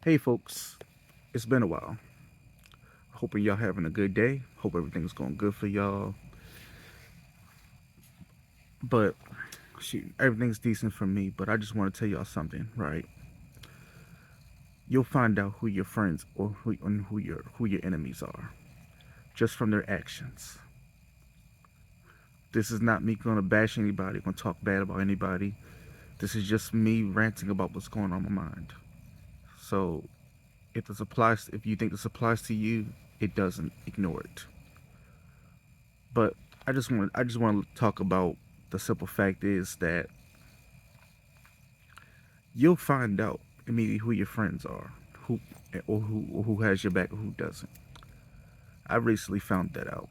Hey folks, it's been a while. Hoping y'all having a good day. Hope everything's going good for y'all. But shoot, everything's decent for me. But I just want to tell y'all something, right? You'll find out who your friends or who your enemies are just from their actions. This is not me gonna bash anybody, gonna talk bad about anybody. This is just me ranting about what's going on in my mind. So if you think this applies to you, it doesn't. Ignore it. But I just want to talk about the simple fact is that you'll find out immediately who your friends are, who or who has your back or who doesn't. I recently found that out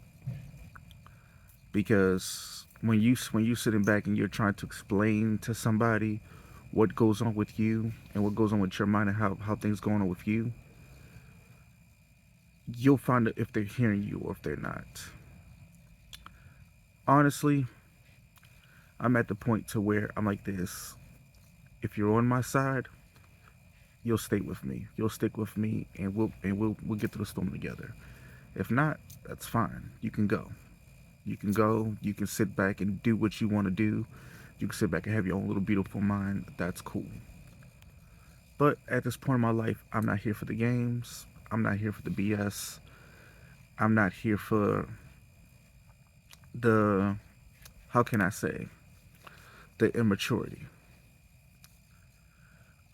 because when you sitting back and you're trying to explain to somebody what goes on with you and what goes on with your mind and how things going on with you, you'll find out if they're hearing you or if they're not. Honestly, I'm at the point to where I'm like this. If you're on my side, you'll stay with me. You'll stick with me, and we'll get through the storm together. If not, that's fine. You can go. You can go. You can sit back and do what you want to do. You can sit back and have your own little beautiful mind. That's cool. But at this point in my life, I'm not here for the games. I'm not here for the BS. I'm not here for the, how can I say, the immaturity.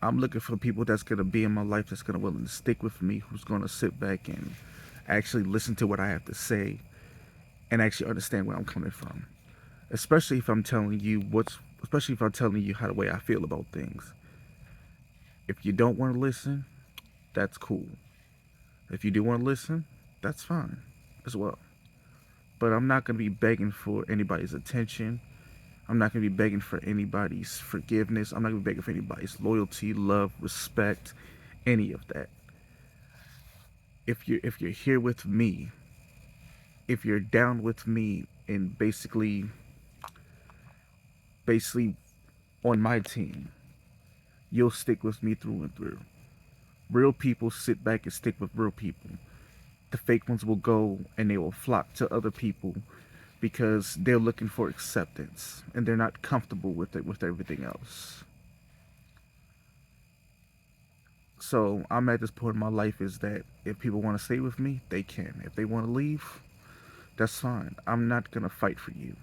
I'm looking for people that's gonna be in my life, that's gonna willing to stick with me, who's gonna sit back and actually listen to what I have to say and actually understand where I'm coming from. Especially if I'm telling you especially if I'm telling you how the way I feel about things. If you don't want to listen, that's cool. If you do want to listen, that's fine as well. But I'm not gonna be begging for anybody's attention. I'm not gonna be begging for anybody's forgiveness. I'm not gonna be begging for anybody's loyalty, love, respect, any of that. If you're here with me, if you're down with me and basically on my team, you'll stick with me through and through. Real people sit back and stick with real people. The fake ones will go and they will flock to other people because they're looking for acceptance and they're not comfortable with it with everything else. So I'm at this point in my life is that if people want to stay with me, they can. If they want to leave, that's fine. I'm not gonna fight for you.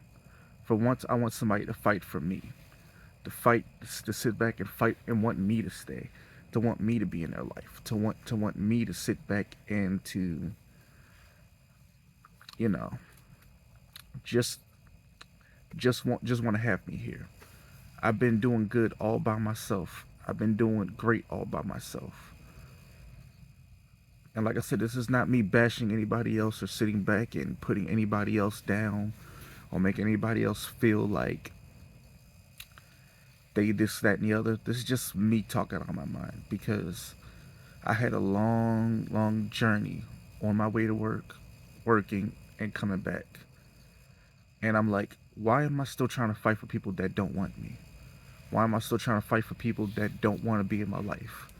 For once, I want somebody to fight for me. To sit back and fight and want me to stay, to want me to be in their life, to want me to sit back and to, you know, just just want to have me here. I've been doing good all by myself. I've been doing great all by myself. And like I said, this is not me bashing anybody else or sitting back and putting anybody else down or making anybody else feel like they this, that, and the other. This is just me talking on my mind because I had a long, long journey on my way to work, working, and coming back. And I'm like, why am I still trying to fight for people that don't want me? Why am I still trying to fight for people that don't want to be in my life?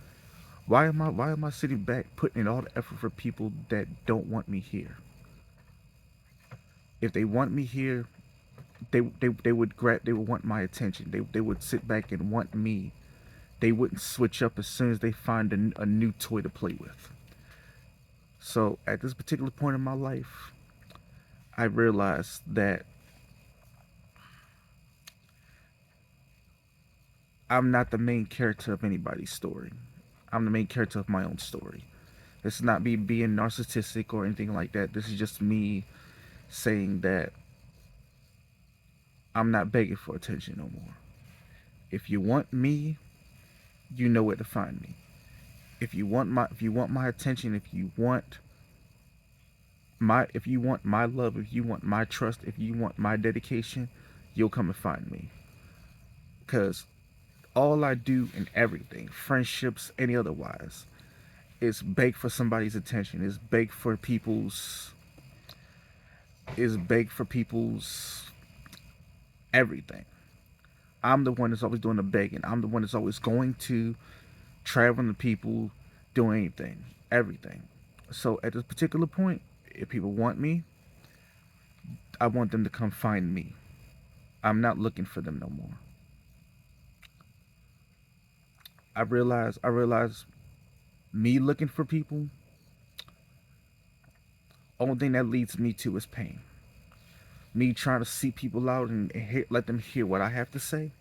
Why am I sitting back putting in all the effort for people that don't want me here? If they want me here, they would want my attention. They would sit back and want me. They wouldn't switch up as soon as they find a new toy to play with. So at this particular point in my life, I realized that I'm not the main character of anybody's story. I'm the main character of my own story. This is not me being narcissistic or anything like that. This is just me saying that I'm not begging for attention no more. If you want me, you know where to find me. If you want my attention, if you want my love, if you want my trust, if you want my dedication, you'll come and find me. Cause all I do in everything, friendships, any otherwise, is beg for somebody's attention. Is beg for people's everything. I'm the one that's always doing the begging. I'm the one that's always going to traveling to people doing anything, everything. So at this particular point, if people want me, I want them to come find me. I'm not looking for them no more. I realize me looking for people, only thing that leads me to is pain. Me trying to see people out and let them hear what I have to say,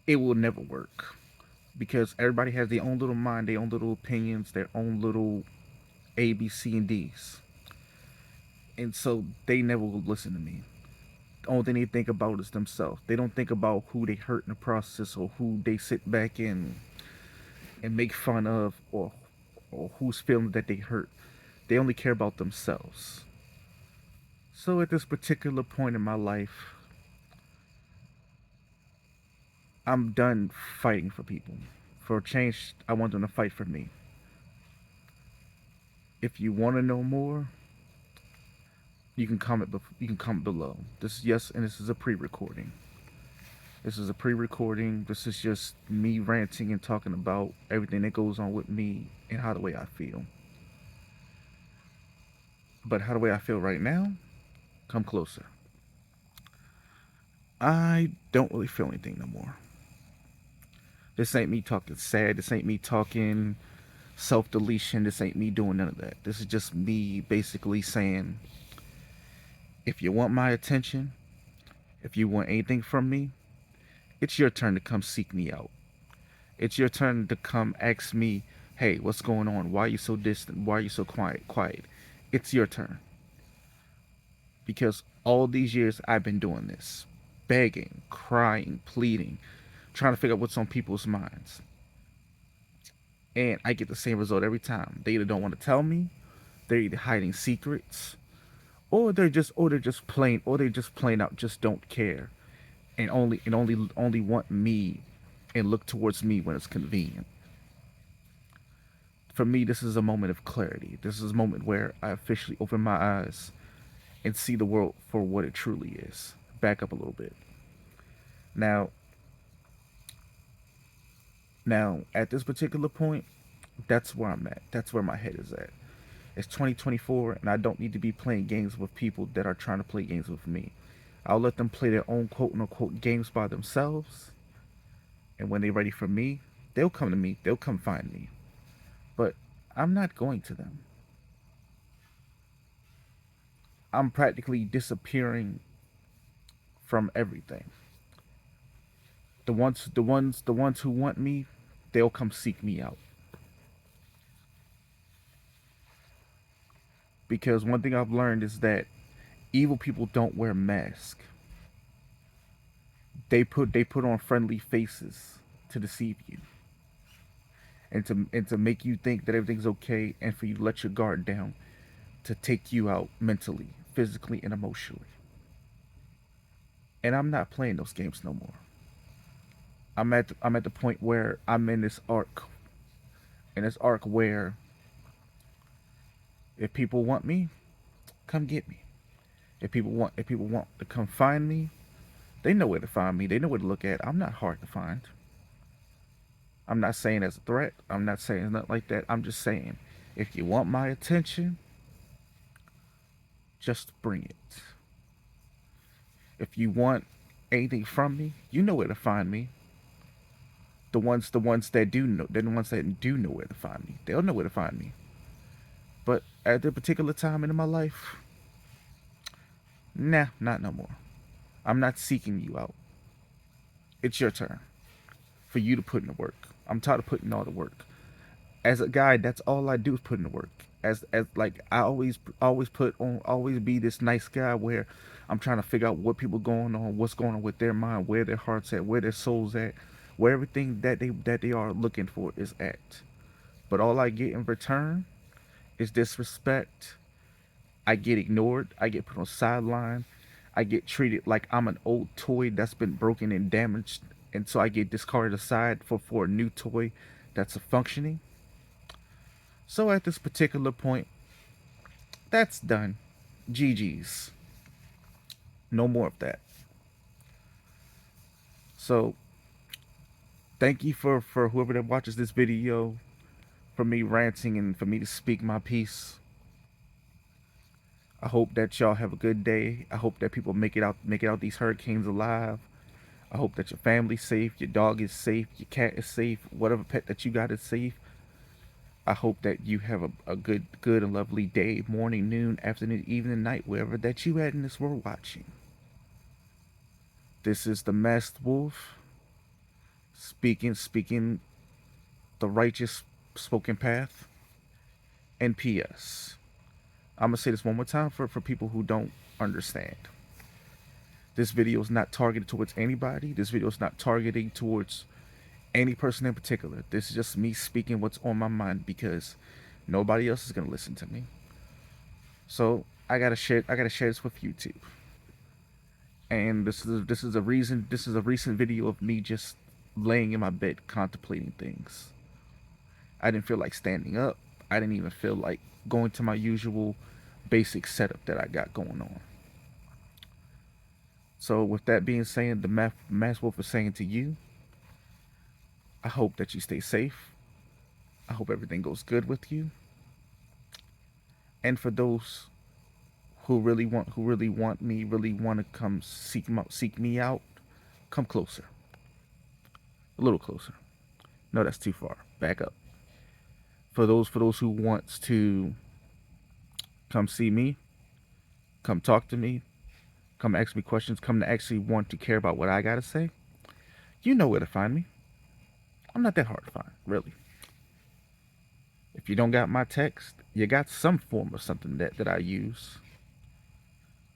it will never work. Because everybody has their own little mind, their own little opinions, their own little A, B, C, and D's. And so they never will listen to me. The only thing they think about is themselves. They don't think about who they hurt in the process or who they sit back in and make fun of or whose feelings that they hurt. They only care about themselves. So at this particular point in my life, I'm done fighting for people. For a change, I want them to fight for me. If you want to know more, you can comment. You can comment below. This is yes, and this is a pre-recording. This is a pre-recording. This is just me ranting and talking about everything that goes on with me and how the way I feel. But how the way I feel right now, come closer. I don't really feel anything no more. This ain't me talking sad. This ain't me talking self-deletion. This ain't me doing none of that. This is just me basically saying, if you want my attention, if you want anything from me, it's your turn to come seek me out. It's your turn to come ask me, hey, what's going on? Why are you so distant? Why are you so quiet? It's your turn. Because all these years I've been doing this. Begging, crying, pleading, trying to figure out what's on people's minds. And I get the same result every time. They either don't want to tell me, they're either hiding secrets, or they're just plain out just don't care and only want me and look towards me when it's convenient. For me, this is a moment of clarity. This is a moment where I officially open my eyes and see the world for what it truly is. Back up a little bit. Now, at this particular point, that's where I'm at. That's where my head is at. It's 2024, and I don't need to be playing games with people that are trying to play games with me. I'll let them play their own quote unquote games by themselves. And when they're ready for me, they'll come to me. They'll come find me. But I'm not going to them. I'm practically disappearing from everything. The ones who want me, they'll come seek me out. Because one thing I've learned is that evil people don't wear masks. They put on friendly faces to deceive you and to make you think that everything's okay and for you to let your guard down to take you out mentally, physically, and emotionally. And I'm not playing those games no more. I'm at the point where I'm in this arc where if people want me, come get me. If people want to come find me, they know where to find me. They know where to look at. I'm not hard to find. I'm not saying as a threat. I'm not saying nothing like that. I'm just saying, if you want my attention, just bring it. If you want anything from me, you know where to find me. The ones that do know, the ones that do know where to find me, they'll know where to find me. But at the particular time in my life, nah, not no more. I'm not seeking you out. It's your turn for you to put in the work. I'm tired of putting all the work. As a guy, that's all I do is put in the work. As like I always put on, always be this nice guy where I'm trying to figure out what people going on, what's going on with their mind, where their hearts at, where their souls at, where everything that they are looking for is at. But all I get in return is disrespect. I get ignored. I get put on sideline. I get treated like I'm an old toy that's been broken and damaged, and so I get discarded aside for a new toy that's a functioning. So at this particular point, that's done. GG's. No more of that. So Thank you for whoever that watches this video, for me ranting and for me to speak my piece. I hope that y'all have a good day. I hope that people make it out these hurricanes alive. I hope that your family's safe, your dog is safe, your cat is safe, whatever pet that you got is safe. I hope that you have a good and lovely day, morning, noon, afternoon, evening, night, wherever that you at in this world watching. This is the Masked Wolf speaking the righteous spoken path. And P.S. I'm gonna say this one more time for people who don't understand. This video is not targeted towards anybody. This video is not targeting towards any person in particular. This is just me speaking what's on my mind because nobody else is gonna listen to me. So I gotta share this with YouTube. And this is a recent video of me just laying in my bed contemplating things. I didn't feel like standing up. I didn't even feel like going to my usual basic setup that I got going on. So with that being said, the Masked Wolf is saying to you, I hope that you stay safe. I hope everything goes good with you. And for those who really want me, really want to come seek me out, come closer. A little closer. No, that's too far. Back up. For those who wants to come see me, come talk to me, come ask me questions, come to actually want to care about what I gotta say, you know where to find me. I'm not that hard to find, really. If you don't got my text, you got some form of something that I use.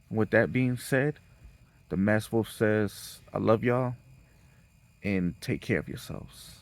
With that being said, the Masked Wolf says, I love y'all and take care of yourselves.